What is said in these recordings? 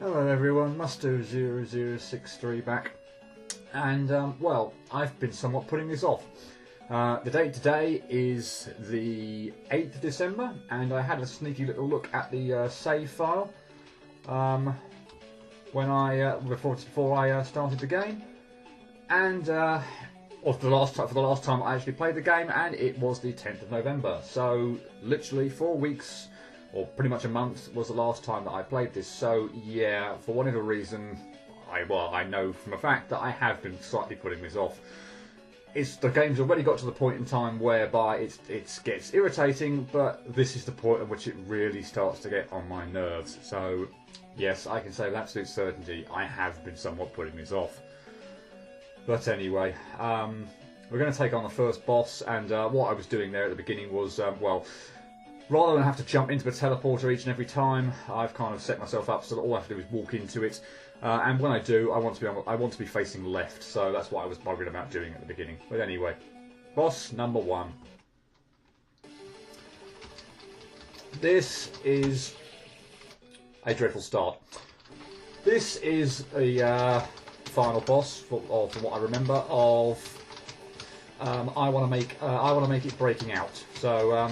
Hello everyone, Musto0063 back, and well, I've been somewhat putting this off. The date today is the 8th of December, and I had a sneaky little look at the save file when before I started the game, and for the last time I actually played the game, and it was the 10th of November. So literally 4 weeks, or pretty much a month, was the last time that I played this. So yeah, for whatever reason, I know from a fact that I have been slightly putting this off. The game's already got to the point in time whereby it gets irritating, but this is the point at which it really starts to get on my nerves. So yes, I can say with absolute certainty I have been somewhat putting this off. But anyway, we're going to take on the first boss, and what I was doing there at the beginning was, well, rather than have to jump into the teleporter each and every time, I've kind of set myself up so that all I have to do is walk into it. And when I do, I want to be facing left, so that's what I was bothering about doing at the beginning. But anyway, boss number 1. This is a dreadful start. This is the final boss, from what I remember of. I want to make it breaking out. So.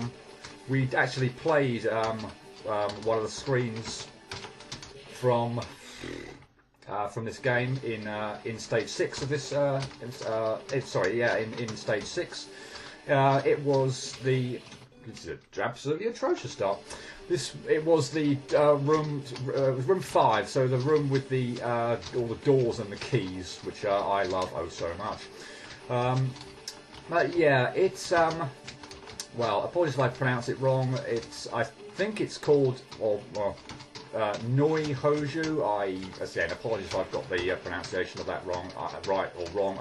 We actually played one of the screens from this game in stage 6 of this. In stage 6, it was the absolutely atrocious start. It was the room 5, so the room with the all the doors and the keys, which I love oh so much. But yeah, it's well, apologies if I pronounce it wrong. I think it's called, Noi Hoju. Again, apologies if I've got the pronunciation of that wrong, right or wrong.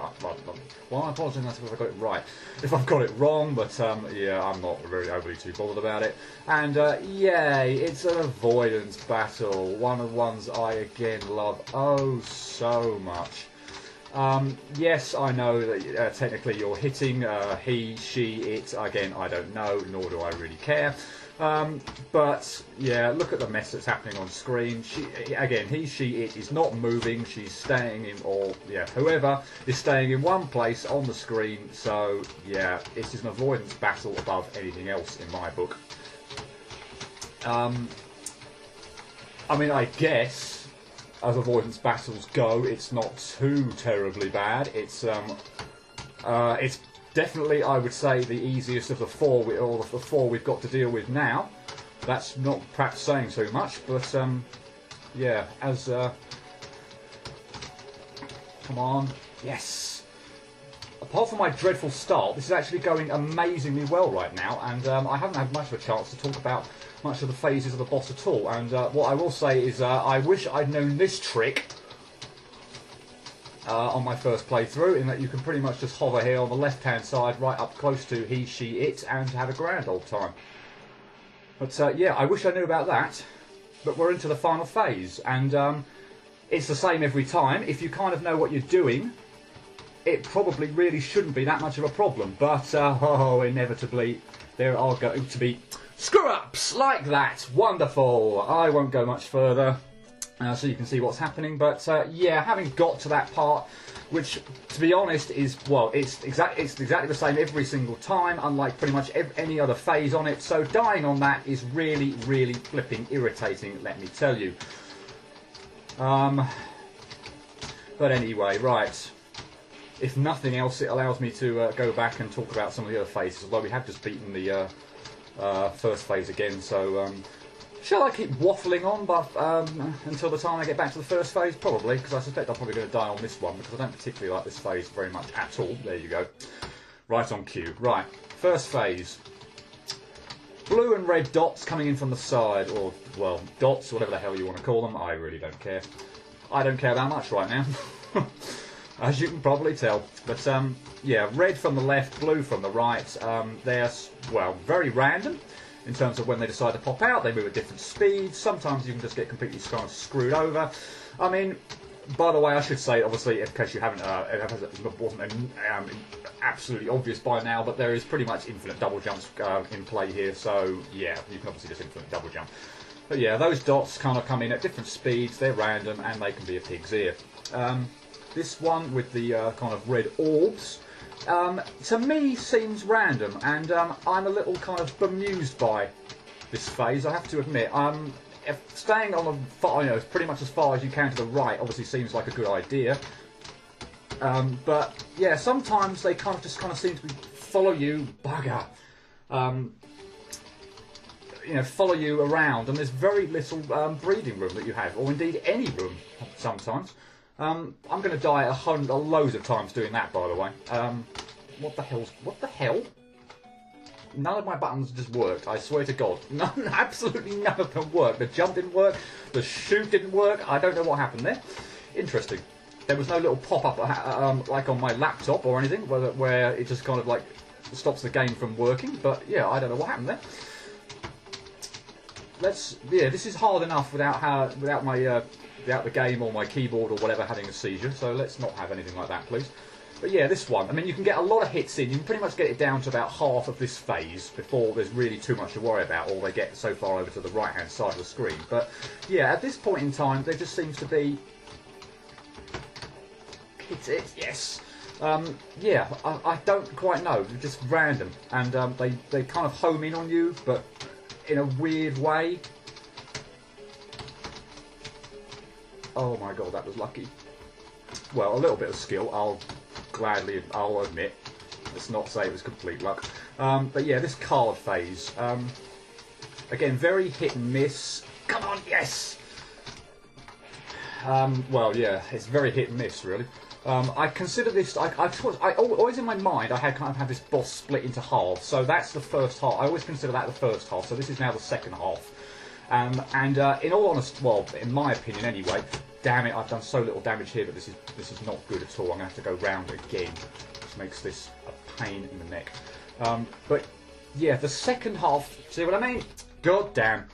Well, I apologise if I got it right. If I've got it wrong, but yeah, I'm not really overly too bothered about it. And yay, it's an avoidance battle. One of the ones I again love oh so much. Yes, I know that technically you're hitting he, she, it. Again, I don't know, nor do I really care. But yeah, look at the mess that's happening on screen. He, she, it is not moving. She's staying in, or yeah, whoever is staying in one place on the screen. So yeah, it's just an avoidance battle above anything else in my book. I mean, I guess, as avoidance battles go, it's not too terribly bad. It's definitely, I would say, the easiest of the four. The four we've got to deal with now. That's not perhaps saying so much, but yeah. Come on, yes. Apart from my dreadful start, this is actually going amazingly well right now, and I haven't had much of a chance to talk about much of the phases of the boss at all. And what I will say is I wish I'd known this trick on my first playthrough, in that you can pretty much just hover here on the left hand side right up close to he, she, it, and have a grand old time. But yeah, I wish I knew about that. But we're into the final phase, and it's the same every time. If you kind of know what you're doing, it probably really shouldn't be that much of a problem. But inevitably there are going to be screw-ups like that. Wonderful. I won't go much further so you can see what's happening. But yeah, having got to that part, which to be honest is, well, it's exactly the same every single time, unlike pretty much any other phase on it. So dying on that is really, really flipping irritating, let me tell you. But anyway, right. If nothing else, it allows me to go back and talk about some of the other phases, although we have just beaten the first phase again. So shall I keep waffling on until the time I get back to the first phase? Probably, because I suspect I'm probably going to die on this one, because I don't particularly like this phase very much at all. There you go. Right on cue. Right, first phase. Blue and red dots coming in from the side, or, well, dots, whatever the hell you want to call them. I really don't care. I don't care that much right now. As you can probably tell. But yeah, red from the left, blue from the right. They're, well, very random in terms of when they decide to pop out. They move at different speeds. Sometimes you can just get completely kind of screwed over. I mean, by the way, I should say, obviously, in case you haven't, it wasn't absolutely obvious by now, but there is pretty much infinite double jumps in play here. So yeah, you can obviously just infinite double jump. But yeah, those dots kind of come in at different speeds, they're random, and they can be a pig's ear. This one with the kind of red orbs, to me seems random, and I'm a little kind of bemused by this phase, I have to admit. If staying on the far, pretty much as far as you can to the right obviously seems like a good idea. But yeah, sometimes they kind of seem to follow you, bugger. Follow you around, and there's very little breathing room that you have, or indeed any room sometimes. I'm going to die loads of times doing that, by the way. What the hell? None of my buttons just worked, I swear to God. Absolutely none of them worked. The jump didn't work, the shoot didn't work, I don't know what happened there. Interesting. There was no little pop-up like on my laptop or anything, where it just kind of like stops the game from working, but yeah, I don't know what happened there. This is hard enough without the game or my keyboard or whatever having a seizure, so let's not have anything like that, please. But yeah, this one, I mean, you can get a lot of hits in. You can pretty much get it down to about half of this phase before there's really too much to worry about, or they get so far over to the right-hand side of the screen. But yeah, at this point in time, there just seems to be... Hit it, yes. Yeah, I don't quite know. They're just random, and they kind of home in on you, but in a weird way. Oh my God, that was lucky. Well, a little bit of skill, I'll admit. Let's not say it was complete luck. But yeah, this card phase, again, very hit and miss. Come on, yes! Well, yeah, it's very hit and miss, really. I consider this, I always in my mind, I kind of had this boss split into halves, so that's the first half. I always consider that the first half, so this is now the second half. In all honesty, well, in my opinion anyway, damn it, I've done so little damage here, but this is not good at all. I'm going to have to go round again, which makes this a pain in the neck. But yeah, the second half, see what I mean? God damn.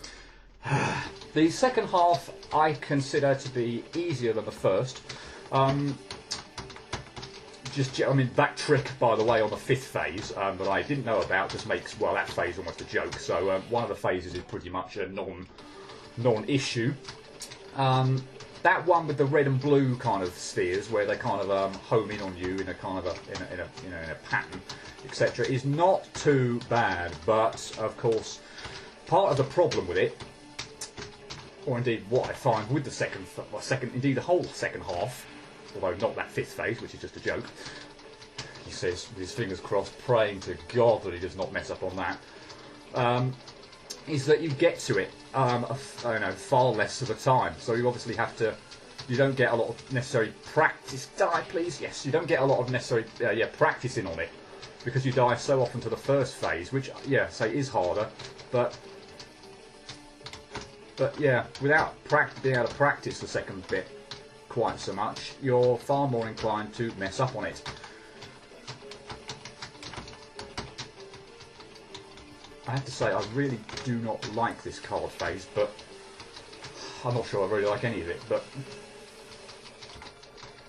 The second half I consider to be easier than the first. That trick, by the way, on the fifth phase that I didn't know about just makes, well, that phase almost a joke. So one of the phases is pretty much a non-issue. That one with the red and blue kind of spheres, where they kind of home in on you in a kind of in a pattern, etc., is not too bad. But of course, part of the problem with it, or indeed what I find with the whole second half, although not that fifth phase, which is just a joke. He says, with his fingers crossed, praying to God that he does not mess up on that. Is that you get to it, far less of the time. So you obviously have to. You don't get a lot of necessary practice. Die, please. Yes, you don't get a lot of necessary practicing on it because you die so often to the first phase, which say is harder, but yeah, without being able to practice the second bit quite so much, you're far more inclined to mess up on it. I have to say, I really do not like this card phase, but I'm not sure I really like any of it, but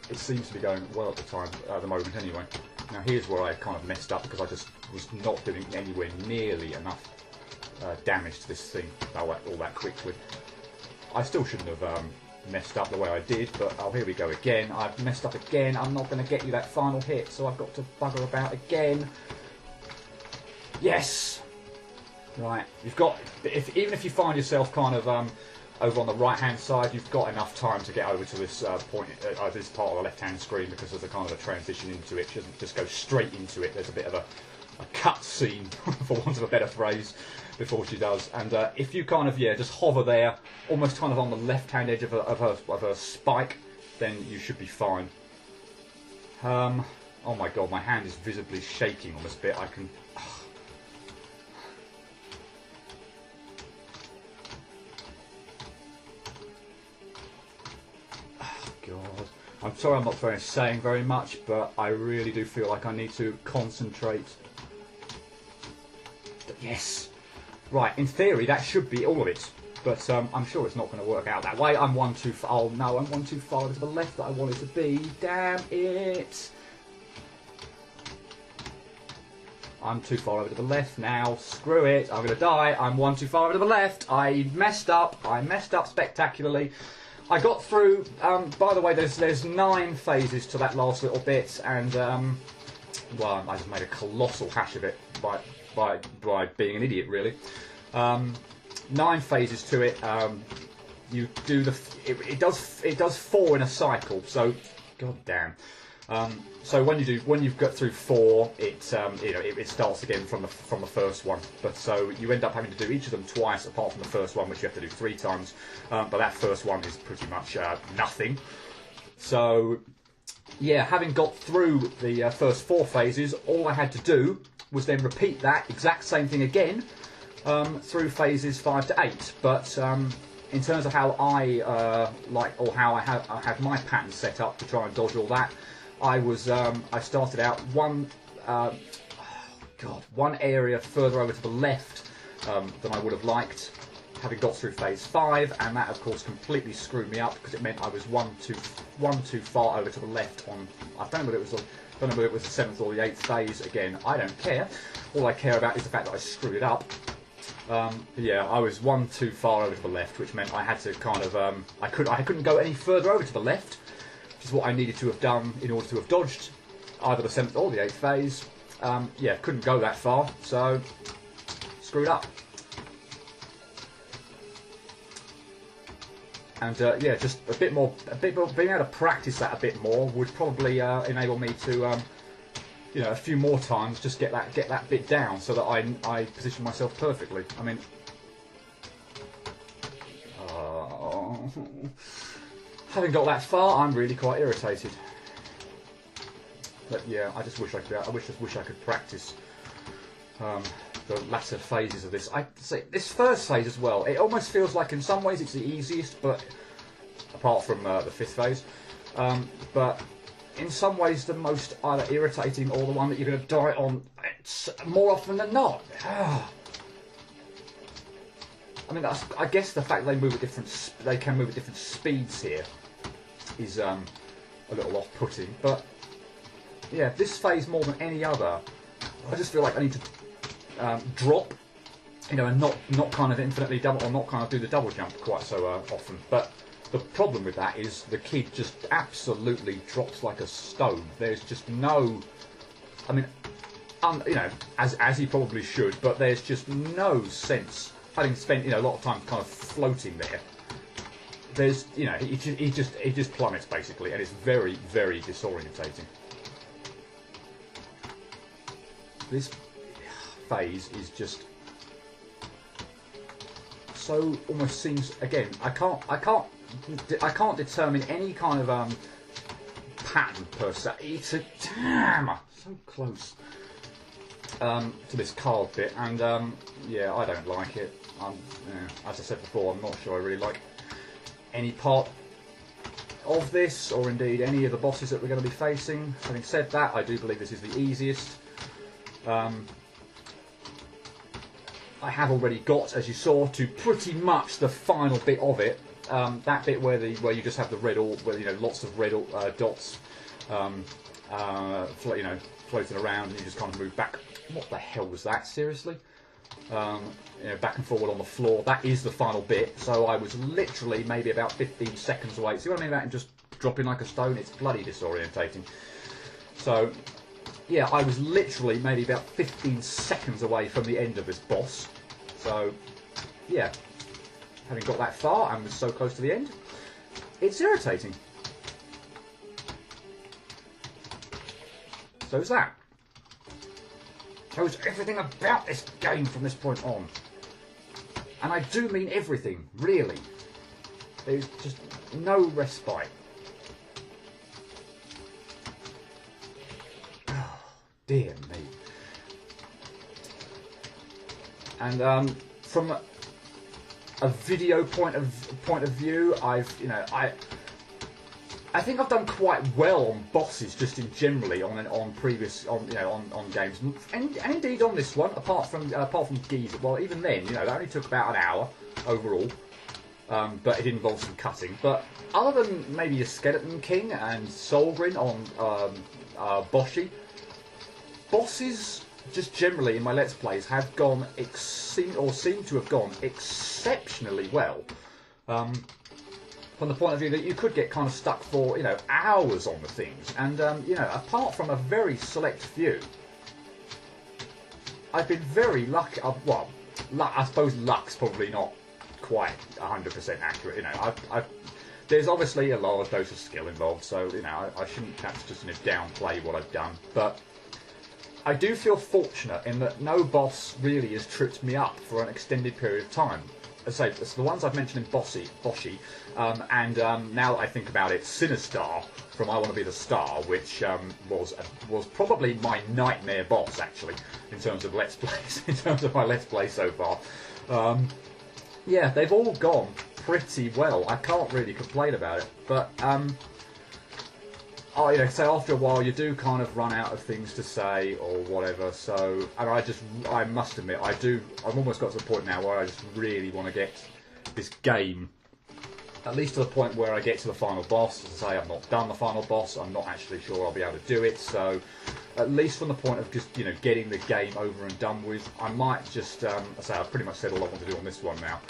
it seems to be going well at the moment anyway. Now here's where I kind of messed up, because I just was not doing anywhere nearly enough damage to this thing all that quickly. I still shouldn't have messed up the way I did, but here we go again. I've messed up again. I'm not going to get you that final hit, so I've got to bugger about again. Yes! Right, you've got, even if you find yourself kind of over on the right hand side, you've got enough time to get over to this point, this part of the left hand screen, because there's a kind of a transition into it. She doesn't just go straight into it. There's a bit of a cut scene, for want of a better phrase, before she does. And if you kind of just hover there, almost kind of on the left hand edge of her spike, then you should be fine. Oh my God, my hand is visibly shaking on this bit. I can. God. I'm sorry I'm not saying very much, but I really do feel like I need to concentrate. Yes! Right, in theory that should be all of it, but I'm sure it's not going to work out that way. I'm one too far. Oh no, I'm one too far to the left that I want it to be. Damn it! I'm too far over to the left now. Screw it. I'm going to die. I'm one too far over to the left. I messed up. I messed up spectacularly. I got through. By the way, there's 9 phases to that last little bit, and well, I just made a colossal hash of it by being an idiot, really. 9 phases to it. You do it does 4 in a cycle. So, god damn. So when you've got through 4, it starts again from the first one. But so you end up having to do each of them twice, apart from the first one, which you have to do 3 times. But that first one is pretty much nothing. So yeah, having got through the first 4 phases, all I had to do was then repeat that exact same thing again through phases 5 to 8. But in terms of how I how I have my pattern set up to try and dodge all that, I started out one area further over to the left than I would have liked, having got through phase 5, and that of course completely screwed me up because it meant I was one too far over to the left on. I don't know whether it was the 7th or the 8th phase. Again, I don't care. All I care about is the fact that I screwed it up. Yeah, I was one too far over to the left, which meant I had to kind of I couldn't go any further over to the left, which is what I needed to have done in order to have dodged either the 7th or the 8th phase. Yeah, couldn't go that far, so screwed up. And yeah, just a bit more, being able to practice that a bit more would probably enable me to, you know, a few more times just get that bit down so that I position myself perfectly. I mean, having got that far, I'm really quite irritated. But yeah, I just wish I could practice the latter phases of this. I say this first phase as well. It almost feels like in some ways it's the easiest, but apart from the 5th phase, but in some ways the most either irritating or the one that you're going to die on more often than not. I mean, I guess the fact they can move at different speeds here is a little off-putting. But yeah, this phase more than any other, I just feel like I need to drop, you know, and not kind of infinitely double, or not kind of do the double jump quite so often. But the problem with that is the kid just absolutely drops like a stone. There's just no, I mean, you know, as he probably should, but there's just no sense, having spent, you know, a lot of time kind of floating there. There's, you know, he just plummets basically, and it's very, very disorientating. This phase is just so, almost seems, again, I can't determine any kind of pattern per se. It's a damn so close to this card bit, and yeah, I don't like it. Yeah, as I said before, I'm not sure I really like any part of this, or indeed any of the bosses that we're going to be facing. Having said that, I do believe this is the easiest. I have already got, as you saw, to pretty much the final bit of it. That bit where you just have the red, where, you know, lots of red dots, you know, floating around, and you just kind of move back. What the hell was that? Seriously? You know, back and forward on the floor. That is the final bit. So I was literally maybe about 15 seconds away. See what I mean about him just dropping like a stone? It's bloody disorientating. So yeah, I was literally maybe about 15 seconds away from the end of this boss. So yeah, having got that far and was so close to the end, it's irritating. So is that. Shows everything about this game from this point on. And I do mean everything, really. There's just no respite. Oh, dear me. And from a video point of view, I think I've done quite well on bosses, just in generally on previous games, and indeed on this one. Apart from Geezer, well, even then, you know, that only took about an hour overall, but it involved some cutting. But other than maybe a Skeleton King and Solgrin on Boshi, bosses just generally in my Let's Plays have gone, seem to have gone exceptionally well. From the point of view that you could get kind of stuck for, you know, hours on the things. And, you know, apart from a very select few, I've been very lucky. Well, I suppose luck's probably not quite 100% accurate. You know, there's obviously a large dose of skill involved, so, you know, I shouldn't perhaps just downplay what I've done. But I do feel fortunate in that no boss really has tripped me up for an extended period of time. As I say, it's the ones I've mentioned in Boshi, and now that I think about it, Sinistar from I Want to Be the Star, which was probably my nightmare boss, actually, in terms of Let's Plays, in terms of my Let's Play so far. Yeah, they've all gone pretty well. I can't really complain about it, but you know, so after a while you do kind of run out of things to say or whatever. So, and I must admit, I've almost got to the point now where I just really want to get this game, at least to the point where I get to the final boss. As I say, I've not done the final boss. I'm not actually sure I'll be able to do it. So, at least from the point of just, you know, getting the game over and done with, I might just, as I say, I've pretty much said all I want to do on this one now.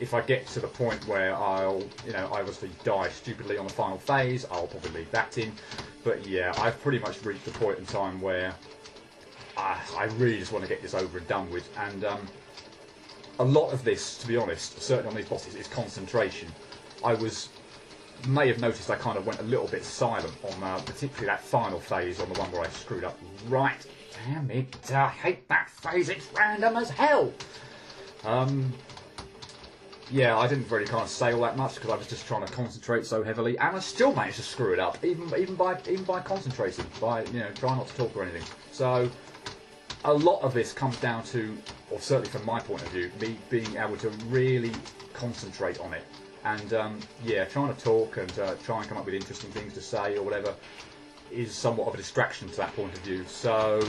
If I get to the point where I'll, you know, I obviously die stupidly on the final phase, I'll probably leave that in. But yeah, I've pretty much reached the point in time where I really just want to get this over and done with. And a lot of this, to be honest, certainly on these bosses, is concentration. May have noticed I kind of went a little bit silent on particularly that final phase, on the one where I screwed up. Right, damn it, I hate that phase, it's random as hell. Yeah, I didn't really kind of say all that much because I was just trying to concentrate so heavily, and I still managed to screw it up, even by concentrating, by, you know, trying not to talk or anything. So a lot of this comes down to, or certainly from my point of view, me being able to really concentrate on it, and yeah, trying to talk and try and come up with interesting things to say or whatever is somewhat of a distraction to that point of view. So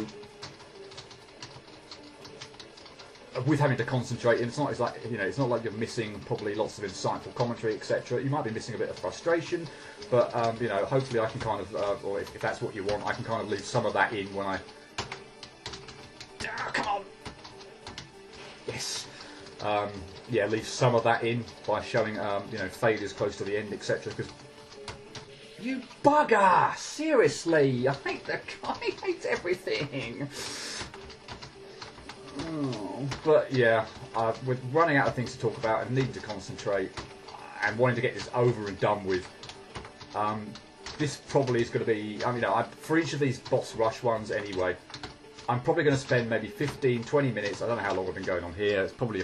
with having to concentrate, and it's not like, you know, it's not like you're missing probably lots of insightful commentary, etc. You might be missing a bit of frustration, but you know, hopefully I can kind of, or if that's what you want, I can kind of leave some of that in when I. Come on. Yes. Yeah, leave some of that in by showing, you know, failures close to the end, etc. Because you bugger! Seriously, I hate everything. But yeah, with running out of things to talk about and needing to concentrate and wanting to get this over and done with, this probably is going to be, I mean, for each of these boss rush ones anyway, I'm probably going to spend maybe 15-20 minutes. I don't know how long I've been going on here. It's probably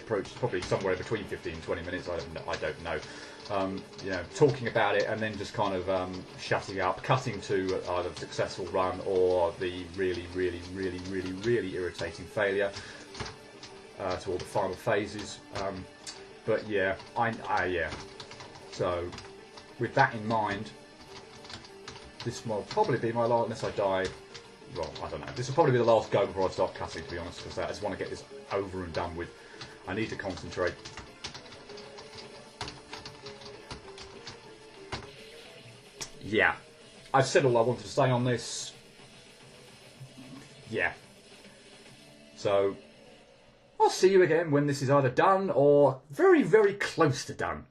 somewhere between 15 and 20 minutes. I don't know. You know, talking about it and then just kind of shutting up, cutting to either the successful run or the really irritating failure to all the final phases. But yeah, yeah. So with that in mind, this will probably be my last, unless I die. Well, I don't know. This will probably be the last go before I start cutting, to be honest, because I just want to get this over and done with. I need to concentrate. Yeah. I've said all I wanted to say on this. Yeah. So, I'll see you again when this is either done or very close to done.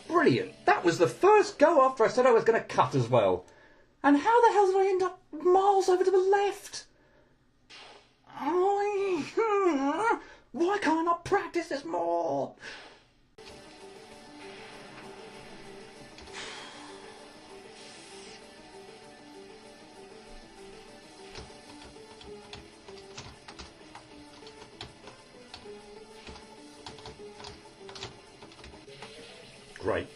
Brilliant. That was the first go after I said I was going to cut as well. And how the hell did I end up miles over to the left? Why can't I not practice this more? Great.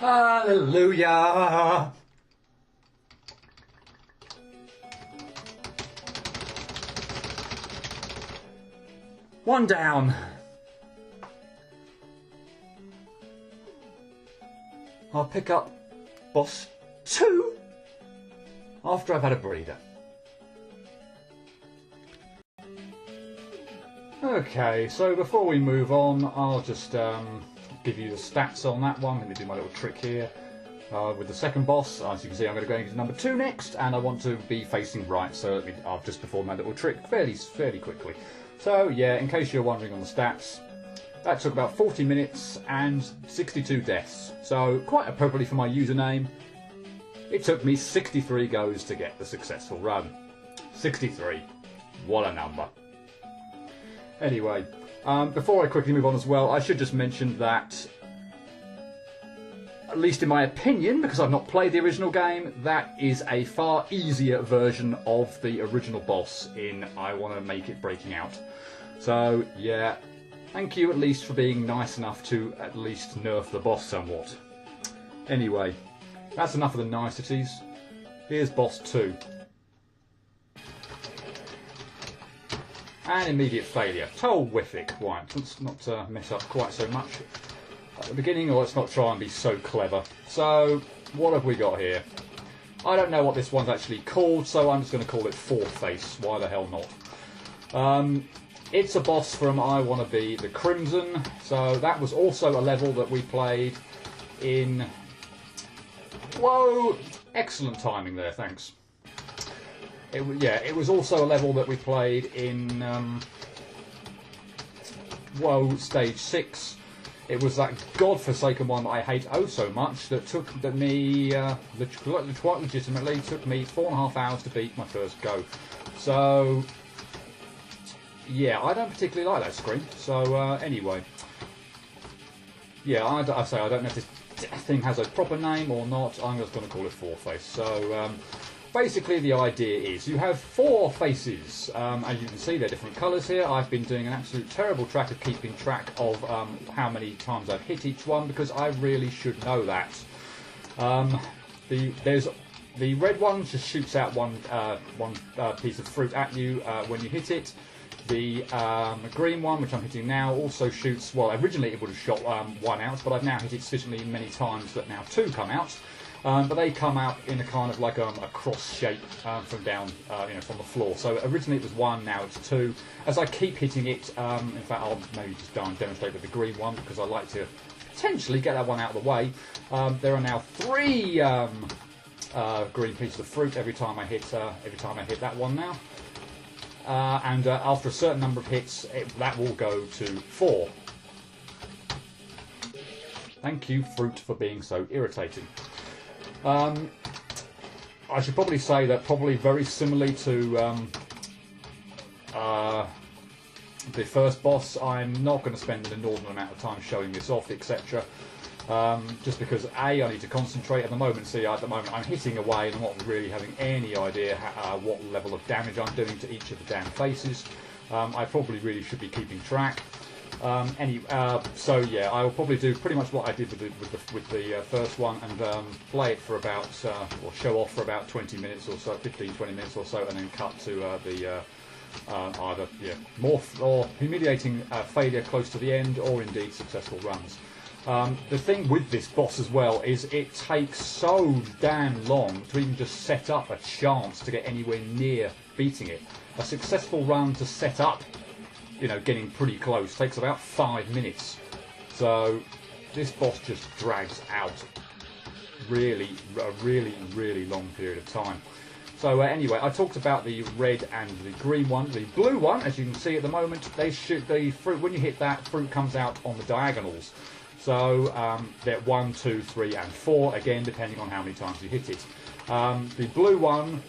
Hallelujah! One down. I'll pick up boss 2 after I've had a breather. Okay, so before we move on, I'll just give you the stats on that one. Let me do my little trick here. With the second boss, as you can see, I'm going to go into number 2 next, and I want to be facing right, so let me, I'll just perform my little trick fairly quickly. So yeah, in case you're wondering on the stats, that took about 40 minutes and 62 deaths. So quite appropriately for my username, it took me 63 goes to get the successful run. 63. What a number. Anyway, before I quickly move on as well, I should just mention that, at least in my opinion, because I've not played the original game, that is a far easier version of the original boss in I Want to Make It Breaking Out. So, yeah, thank you at least for being nice enough to at least nerf the boss somewhat. Anyway, that's enough of the niceties. Here's boss 2. And immediate failure. Terrific. Right, let's not mess up quite so much at the beginning, or let's not try and be so clever. So, what have we got here? I don't know what this one's actually called, so I'm just going to call it Fourth Face. Why the hell not? It's a boss from I Want to Be the Crimson. So that was also a level that we played in... Whoa! Excellent timing there, thanks. It was also a level that we played in stage 6. It was that godforsaken one that I hate oh so much that quite legitimately took me 4.5 hours to beat my first go. So yeah, I don't particularly like that screen. So anyway, yeah, I don't know if this thing has a proper name or not. I'm just going to call it Four Face. So basically the idea is you have 4 faces. As you can see, they're different colours here. I've been doing an absolute terrible track of keeping track of how many times I've hit each one, because I really should know that. There's the red one just shoots out one piece of fruit at you when you hit it. The green one, which I'm hitting now, also shoots, well, originally it would have shot 1 out, but I've now hit it sufficiently many times that now 2 come out. But they come out in a kind of like a cross shape from down, from the floor. So originally it was 1, now it's 2. As I keep hitting it, in fact, I'll maybe just go and demonstrate with the green one, because I like to potentially get that one out of the way. There are now 3 green pieces of fruit every time I hit that one now. And after a certain number of hits, that will go to 4. Thank you, fruit, for being so irritating. I should probably say that probably very similarly to the first boss, I'm not going to spend an inordinate amount of time showing this off, etc. Just because I need to concentrate at the moment. See, at the moment I'm hitting away and I'm not really having any idea what level of damage I'm doing to each of the damn faces. I probably really should be keeping track. So yeah, I will probably do pretty much what I did with the first one, and play it for about, or show off for about 20 minutes or so, 15-20 minutes or so, and then cut to either more or humiliating failure close to the end, or indeed successful runs. The thing with this boss as well is it takes so damn long to even just set up a chance to get anywhere near beating it. A successful run to set up, getting pretty close, takes about 5 minutes. So this boss just drags out a really long period of time. So anyway, I talked about the red and the green one. The blue one, as you can see at the moment, they shoot the fruit. When you hit that, fruit comes out on the diagonals. So they're 1, 2, 3, and 4, again, depending on how many times you hit it. The blue one,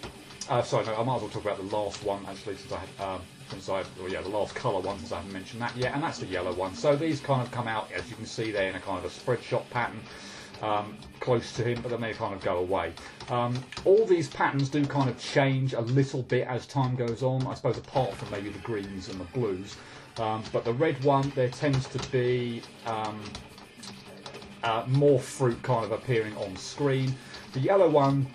sorry, no, I might as well talk about the last one, actually, the last colour one, since I haven't mentioned that yet, and that's the yellow one. So these kind of come out, as you can see there, in a kind of a spread shot pattern, close to him, but then they kind of go away. All these patterns do kind of change a little bit as time goes on, I suppose, apart from maybe the greens and the blues. But the red one, there tends to be more fruit kind of appearing on screen. The yellow one,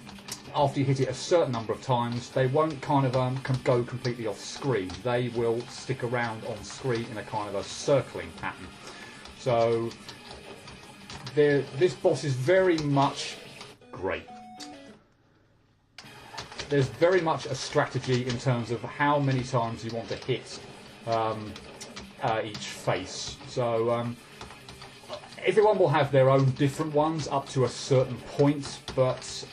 after you hit it a certain number of times, they won't kind of go completely off screen. They will stick around on screen in a kind of a circling pattern. So this boss is very much great. There's very much a strategy in terms of how many times you want to hit each face. So everyone will have their own different ones up to a certain point, but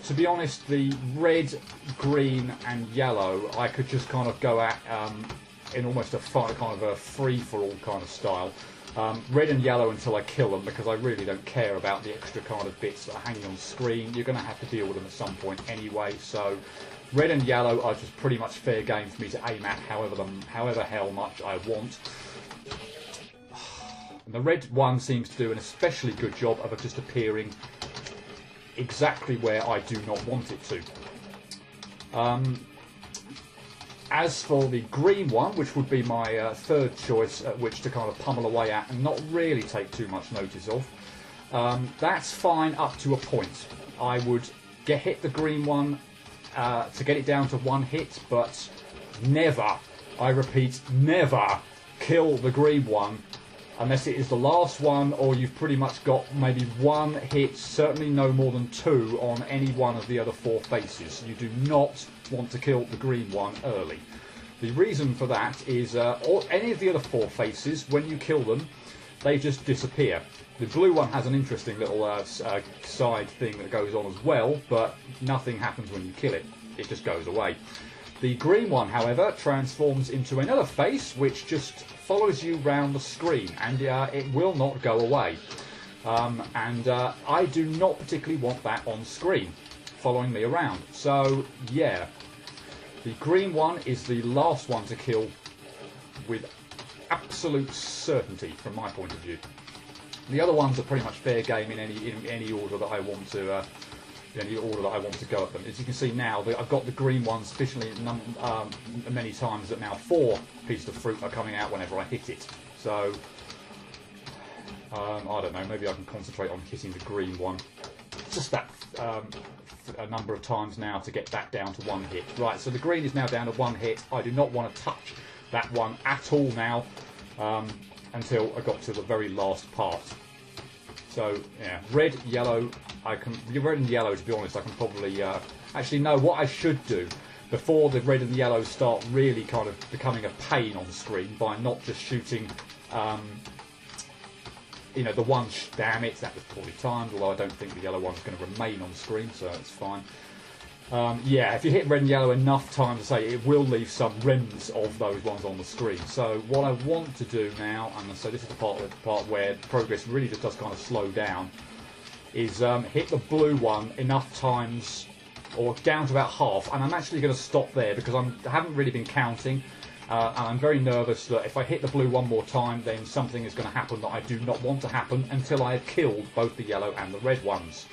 to be honest, the red, green and yellow I could just kind of go at in almost a kind of a free-for-all kind of style. Red and yellow until I kill them, because I really don't care about the extra kind of bits that are hanging on screen. You're going to have to deal with them at some point anyway, so red and yellow are just pretty much fair game for me to aim at however hell much I want. And the red one seems to do an especially good job of just appearing exactly where I do not want it to. As for the green one, which would be my third choice at which to kind of pummel away at and not really take too much notice of, that's fine up to a point. I would hit the green one to get it down to one hit, but never, I repeat, never kill the green one unless it is the last one, or you've pretty much got maybe one hit, certainly no more than two, on any one of the other four faces. You do not want to kill the green one early. The reason for that is any of the other four faces, when you kill them, they just disappear. The blue one has an interesting little side thing that goes on as well, but nothing happens when you kill it. It just goes away. The green one, however, transforms into another face which just follows you round the screen, and it will not go away. I do not particularly want that on screen, following me around. So, yeah, the green one is the last one to kill with absolute certainty, from my point of view. The other ones are pretty much fair game in any order that I want to. Any order that I want to go at them. As you can see now, I've got the green ones sufficiently many times that now 4 pieces of fruit are coming out whenever I hit it. So, I don't know, maybe I can concentrate on hitting the green one. Just that a number of times now to get that down to one hit. Right, so the green is now down to one hit. I do not want to touch that one at all now until I got to the very last part. So, yeah, red, yellow, red and yellow, to be honest, I can probably, actually no, what I should do, before the red and the yellow start really kind of becoming a pain on the screen, by not just shooting, you know, the one, damn it, that was poorly timed, although I don't think the yellow one's going to remain on screen, so it's fine. Yeah, if you hit red and yellow enough times, to say, it will leave some remnants of those ones on the screen. So what I want to do now, and so this is the part where progress really just does kind of slow down, is hit the blue one enough times, or down to about half, and I'm actually going to stop there because I haven't really been counting, and I'm very nervous that if I hit the blue one more time, then something is going to happen that I do not want to happen until I have killed both the yellow and the red ones.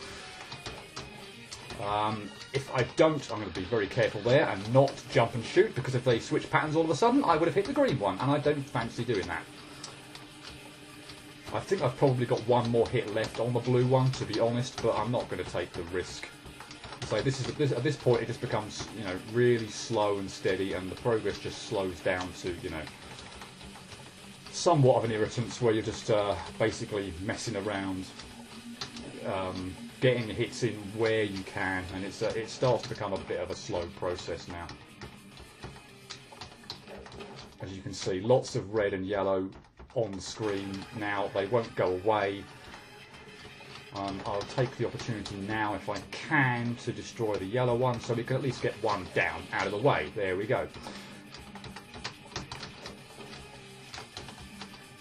If I don't, I'm going to be very careful there and not jump and shoot, because if they switch patterns all of a sudden, I would have hit the green one, and I don't fancy doing that. I think I've probably got one more hit left on the blue one, to be honest, but I'm not going to take the risk. So at this point, it just becomes, you know, really slow and steady, and the progress just slows down to, you know, somewhat of an irritant, where you're just basically messing around, getting the hits in where you can, and it starts to become a bit of a slow process now. As you can see, lots of red and yellow on the screen now. They won't go away. I'll take the opportunity now, if I can, to destroy the yellow one, so we can at least get one down, out of the way. There we go.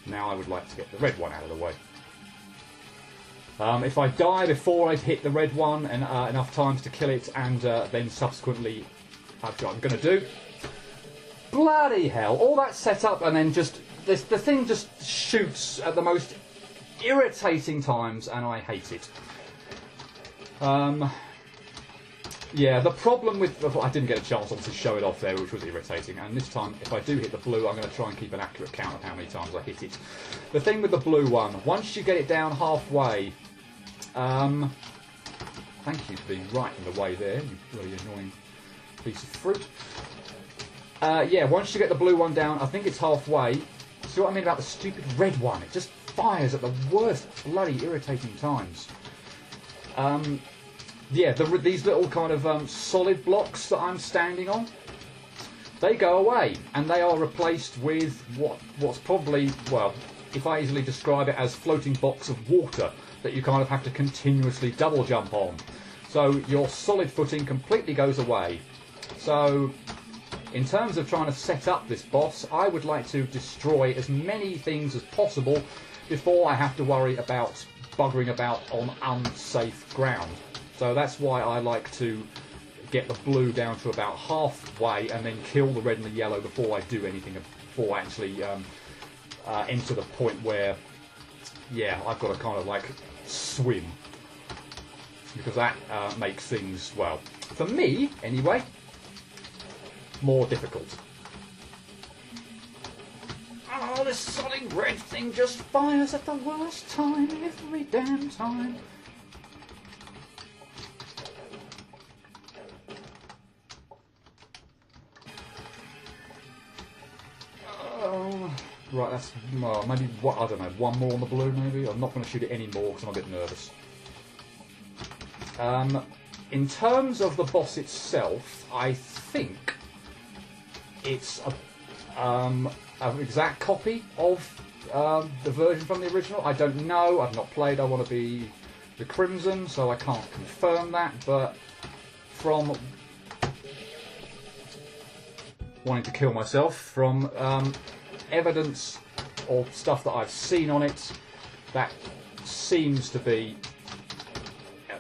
Now I would like to get the red one out of the way. If I die before I've hit the red one and enough times to kill it, and then subsequently, that's what I'm going to do. Bloody hell! All that setup, and then just the thing just shoots at the most irritating times, and I hate it. Yeah, the problem with... I didn't get a chance to show it off there, which was irritating. And this time, if I do hit the blue, I'm going to try and keep an accurate count of how many times I hit it. The thing with the blue one, once you get it down halfway... thank you for being right in the way there, you really annoying piece of fruit. Yeah, once you get the blue one down, I think it's halfway. See what I mean about the stupid red one? It just fires at the worst bloody irritating times. Yeah, these little kind of solid blocks that I'm standing on, they go away, and they are replaced with what's probably, well, if I easily describe it as floating blocks of water that you kind of have to continuously double jump on. So your solid footing completely goes away. So in terms of trying to set up this boss, I would like to destroy as many things as possible before I have to worry about buggering about on unsafe ground. So that's why I like to get the blue down to about halfway and then kill the red and the yellow before I do anything, before I actually enter the point where, yeah, I've got to kind of like swim. Because that makes things, well, for me anyway, more difficult. Oh, this solid red thing just fires at the worst time every damn time. Right, that's maybe what I don't know. One more on the blue, maybe. I'm not going to shoot it anymore because I'm a bit nervous. In terms of the boss itself, I think it's an exact copy of the version from the original. I don't know. I've not played. I want to be the Crimson, so I can't confirm that. But from wanting to kill myself, from evidence or stuff that I've seen on it, that seems to be,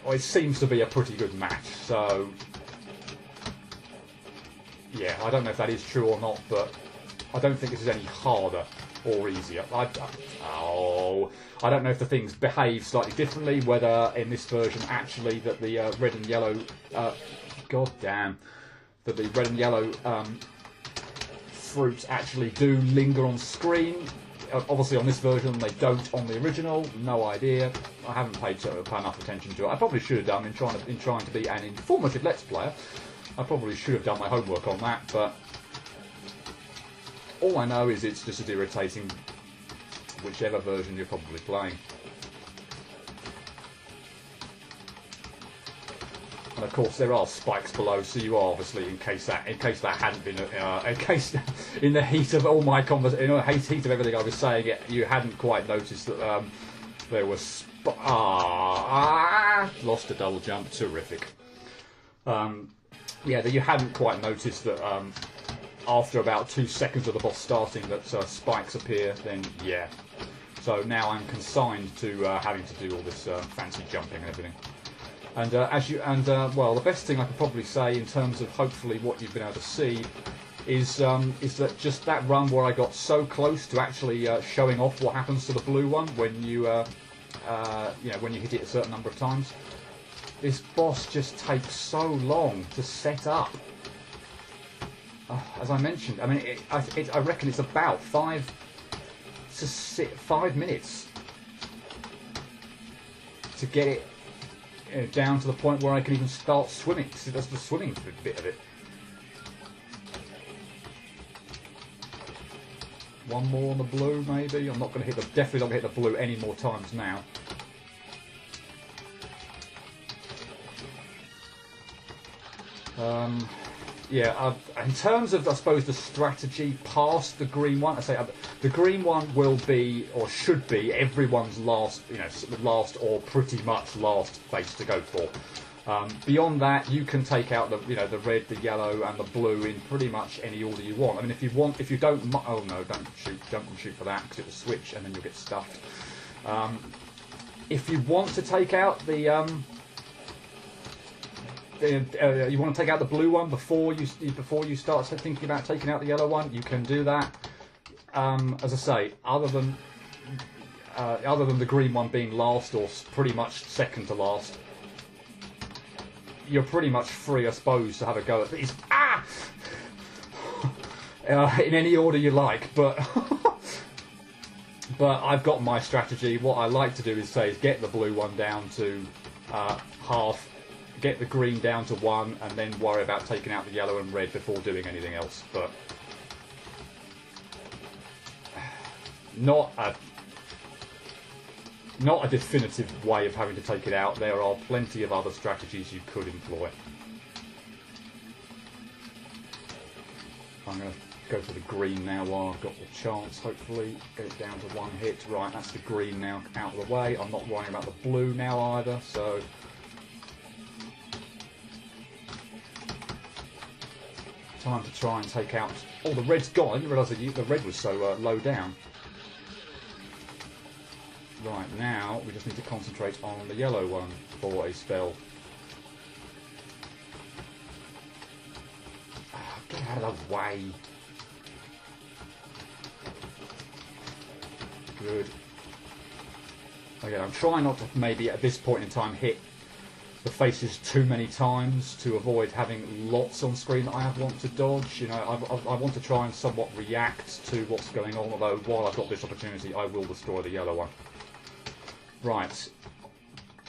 well, it seems to be a pretty good match. So yeah, I don't know if that is true or not, but I don't think this is any harder or easier. I don't know if the things behave slightly differently, whether in this version actually that the red and yellow god damn, that the red and yellow fruits actually do linger on screen. Obviously on this version they don't on the original. No idea. I haven't paid enough attention to it. I probably should have done in trying to be an informative Let's Player. I probably should have done my homework on that, but all I know is it's just as irritating whichever version you're probably playing. And of course there are spikes below, so you are obviously, in case that hadn't been, in case in the heat of all my in the heat of everything I was saying, you hadn't quite noticed that there was lost a double jump, terrific. Yeah, that you hadn't quite noticed that after about 2 seconds of the boss starting that spikes appear. Then yeah, so now I'm consigned to having to do all this fancy jumping and everything. And well, the best thing I could probably say in terms of hopefully what you've been able to see is that just that run where I got so close to actually showing off what happens to the blue one when you when you hit it a certain number of times. This boss just takes so long to set up. As I mentioned, I mean, I reckon it's about 5 minutes to get it down to the point where I can even start swimming. See, that's the swimming bit of it. One more on the blue, maybe. I'm not going to definitely not going to hit the blue any more times now. Yeah, in terms of, I suppose, the strategy past the green one, I say the green one will be, or should be, everyone's last, last or pretty much last face to go for. Beyond that, you can take out the, the red, the yellow, and the blue in pretty much any order you want. I mean, if you don't, oh no, don't shoot for that because it will switch and then you'll get stuffed. If you want to take out the you want to take out the blue one before you start thinking about taking out the yellow one, you can do that. As I say, other than the green one being last or pretty much second to last, you're pretty much free, I suppose, to have a go at these. In any order you like, but but I've got my strategy. What I like to do is get the blue one down to half, get the green down to 1, and then worry about taking out the yellow and red before doing anything else. But not a definitive way of having to take it out. There are plenty of other strategies you could employ. I'm going to go for the green now while I've got the chance, hopefully. Get it down to 1 hit. Right, that's the green now out of the way. I'm not worrying about the blue now either, so... time to try and take out... Oh, the red's gone. I didn't realise that the red was so low down. Right, now we just need to concentrate on the yellow one for a spell. Get out of the way. Good. Okay, I'm trying not to maybe at this point in time hit the faces too many times to avoid having lots on screen that I want to dodge. You know, I want to try and somewhat react to what's going on, although while I've got this opportunity I will destroy the yellow one. Right,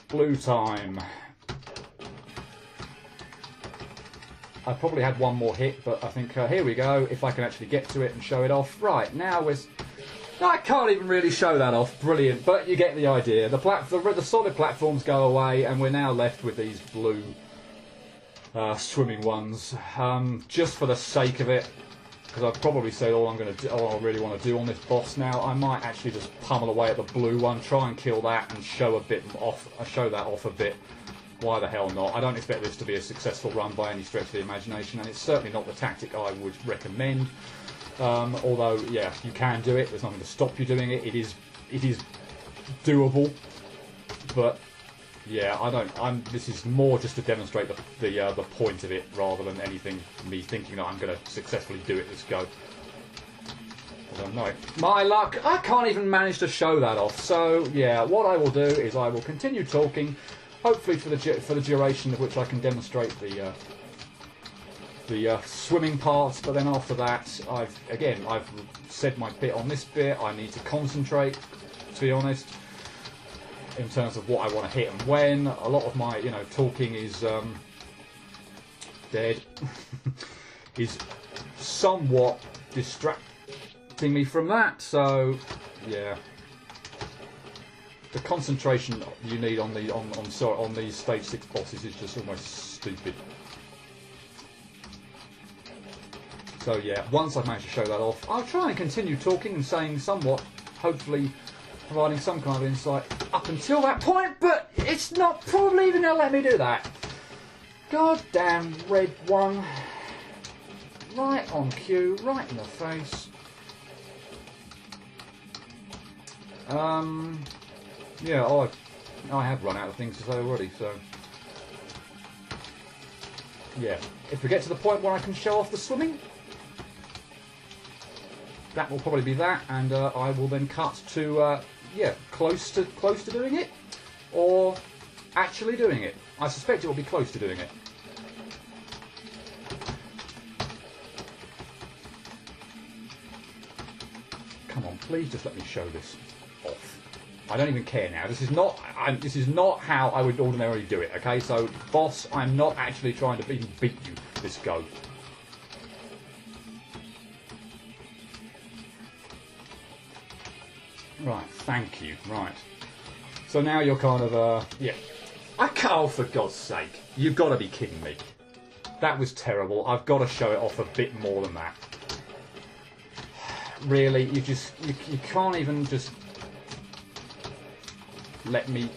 blue time. I probably had one more hit, but I think here we go, if I can actually get to it and show it off. Right, now we're... I can't even really show that off, brilliant, but you get the idea. The solid platforms go away, and we're now left with these blue swimming ones. Just for the sake of it, because I've probably said all I really want to do on this boss now, I might actually just pummel away at the blue one, try and kill that, and show that off a bit. Why the hell not? I don't expect this to be a successful run by any stretch of the imagination, and it's certainly not the tactic I would recommend. Although, yeah, you can do it. There's nothing to stop you doing it. It is doable, but yeah, this is more just to demonstrate the point of it rather than anything. Me thinking that I'm going to successfully do it this go. I don't know. My luck, I can't even manage to show that off. So yeah, what I will do is I will continue talking. Hopefully for the duration of which I can demonstrate the swimming parts, but then after that, I've said my bit on this bit. I need to concentrate, to be honest, in terms of what I want to hit and when. A lot of my, talking is dead, is somewhat distracting me from that. So, yeah. The concentration you need on these stage 6 bosses is just almost stupid. So yeah, once I've managed to show that off, I'll try and continue talking and saying somewhat, hopefully providing some kind of insight up until that point, but it's not probably even going to let me do that. God damn red one. Right on cue, right in the face. Yeah, I have run out of things to say already, so... yeah, if we get to the point where I can show off the swimming, that will probably be that, and I will then cut to, close to doing it, or actually doing it. I suspect it will be close to doing it. Come on, please just let me show this off. I don't even care now. This is not how I would ordinarily do it. Okay, so boss, I'm not actually trying to even beat you this go. Right, thank you. Right. So now you're kind of yeah. Oh, for God's sake! You've got to be kidding me. That was terrible. I've got to show it off a bit more than that. Really, you can't even just let me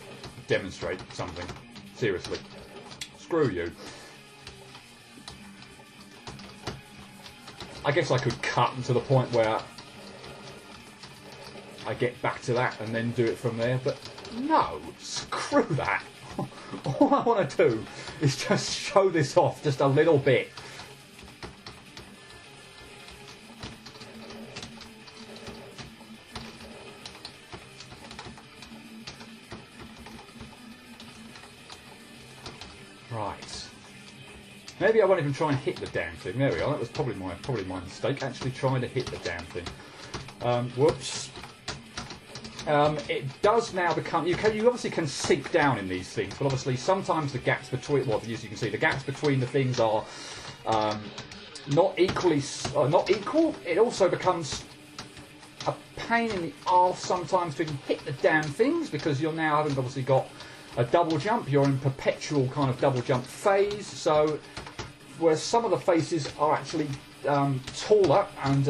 demonstrate something. Seriously. Screw you. I guess I could cut to the point where I get back to that and then do it from there, but no, screw that. All I want to do is just show this off just a little bit. Right, Maybe I won't even try and hit the damn thing. There we are. That was probably my mistake. Actually trying to hit the damn thing. Whoops. It does now become... You obviously can sink down in these things, but obviously sometimes the gaps between... Well, as you can see, the gaps between the things are not equal. It also becomes a pain in the arse sometimes to even hit the damn things, because you're now having obviously got a double jump. You're in perpetual kind of double jump phase. So where some of the faces are actually taller and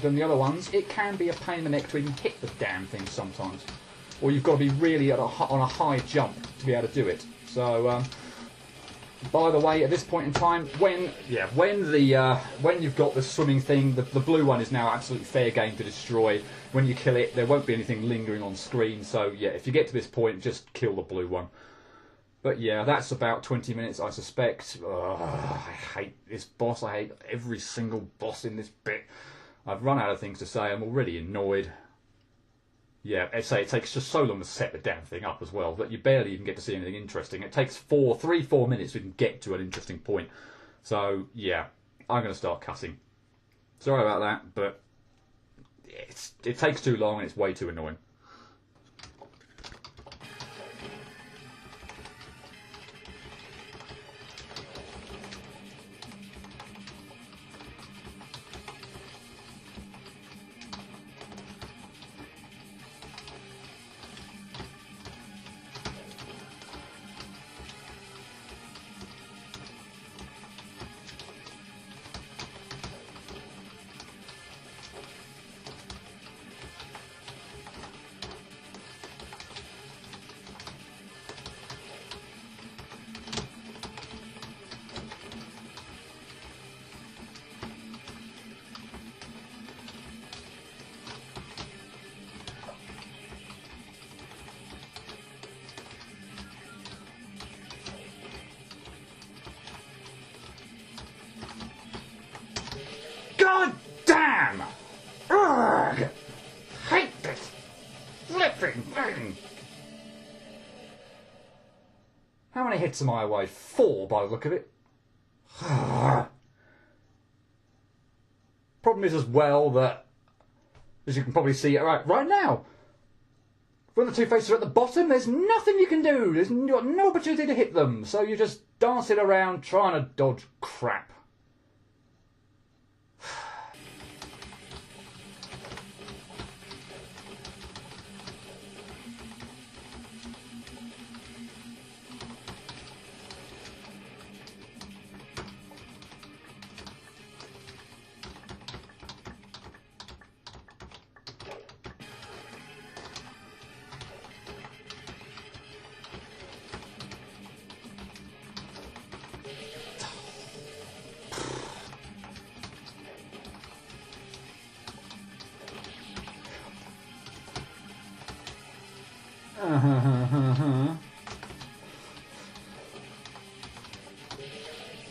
than the other ones, it can be a pain in the neck to even hit the damn thing sometimes. Or you've got to be really on a high jump to be able to do it. So, by the way, at this point in time, when you've got the swimming thing, the blue one is now absolutely fair game to destroy. When you kill it, there won't be anything lingering on screen. So yeah, if you get to this point, just kill the blue one. But yeah, that's about 20 minutes, I suspect. I hate this boss. I hate every single boss in this bit. I've run out of things to say. I'm already annoyed. Yeah, it takes just so long to set the damn thing up as well that you barely even get to see anything interesting. It takes 3-4 minutes to even get to an interesting point. So yeah, I'm going to start cutting. Sorry about that, but it takes too long and it's way too annoying. God damn! Ugh! Hate this flipping thing! How many hits am I away? 4 by the look of it. Problem is as well that, as you can probably see right now, when the two faces are at the bottom, there's nothing you can do. You've got no opportunity to hit them, so you're just dancing around trying to dodge crap.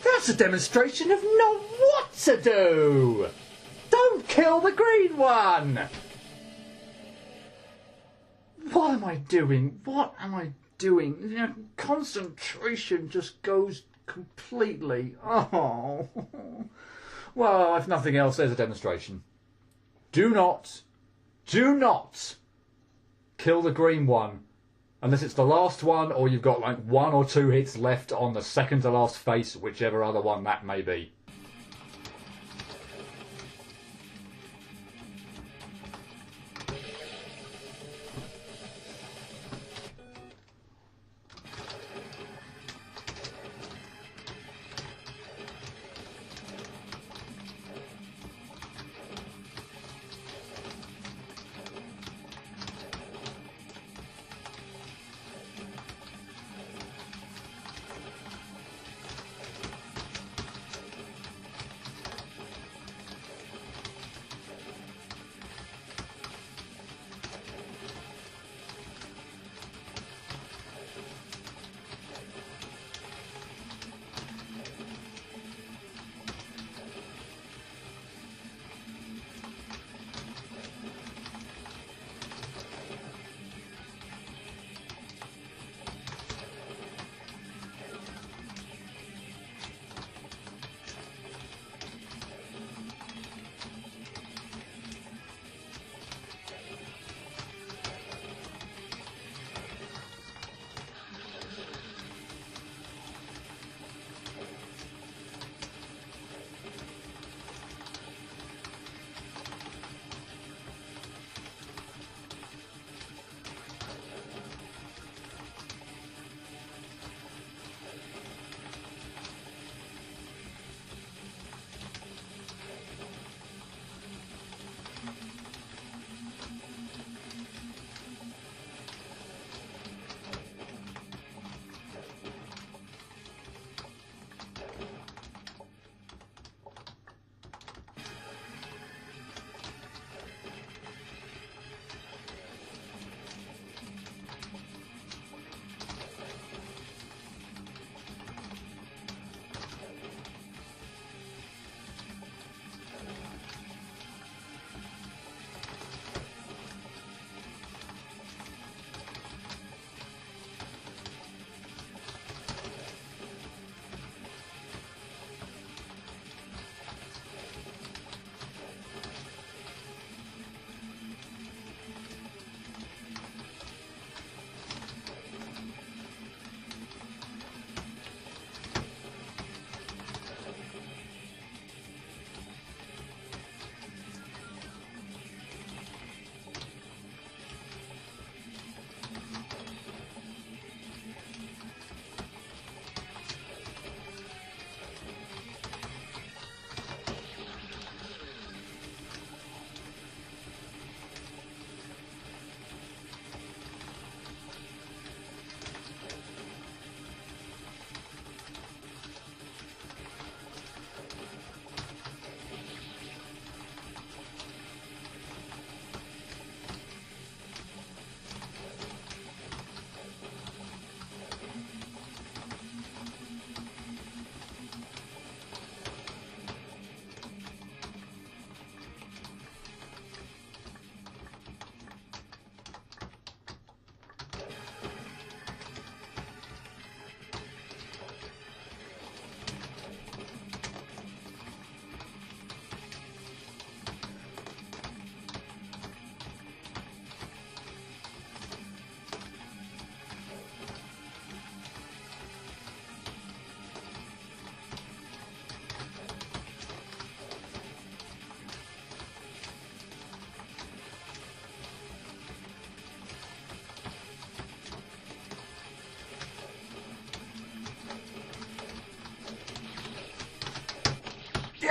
That's a demonstration of not what to do! Don't kill the green one! What am I doing? What am I doing? You know, concentration just goes completely. Oh. Well, if nothing else, there's a demonstration. Do not kill the green one unless it's the last one or you've got like 1 or 2 hits left on the second to last face, whichever other one that may be.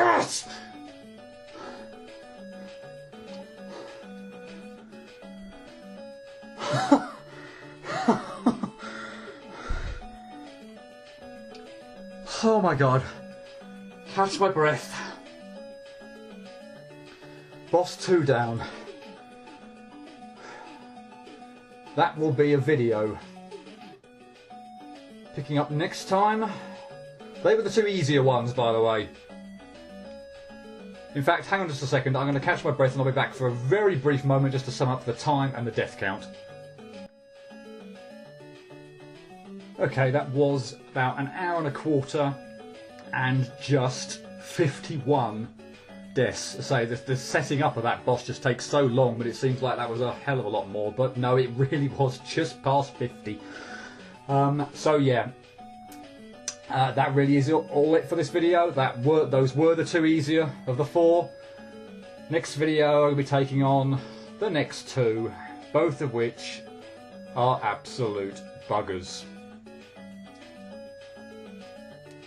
Yes! Oh my god. Catch my breath. Boss 2 down. That will be a video. Picking up next time. They were the 2 easier ones, by the way. In fact, hang on just a second. I'm going to catch my breath and I'll be back for a very brief moment just to sum up the time and the death count. Okay, that was about an hour and a quarter and just 51 deaths. Say the setting up of that boss just takes so long, but it seems like that was a hell of a lot more. But no, it really was just past 50. So yeah, that really is all it for this video. Those were the 2 easier of the 4. Next video I'll be taking on the next 2, both of which are absolute buggers.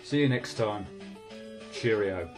See you next time. Cheerio.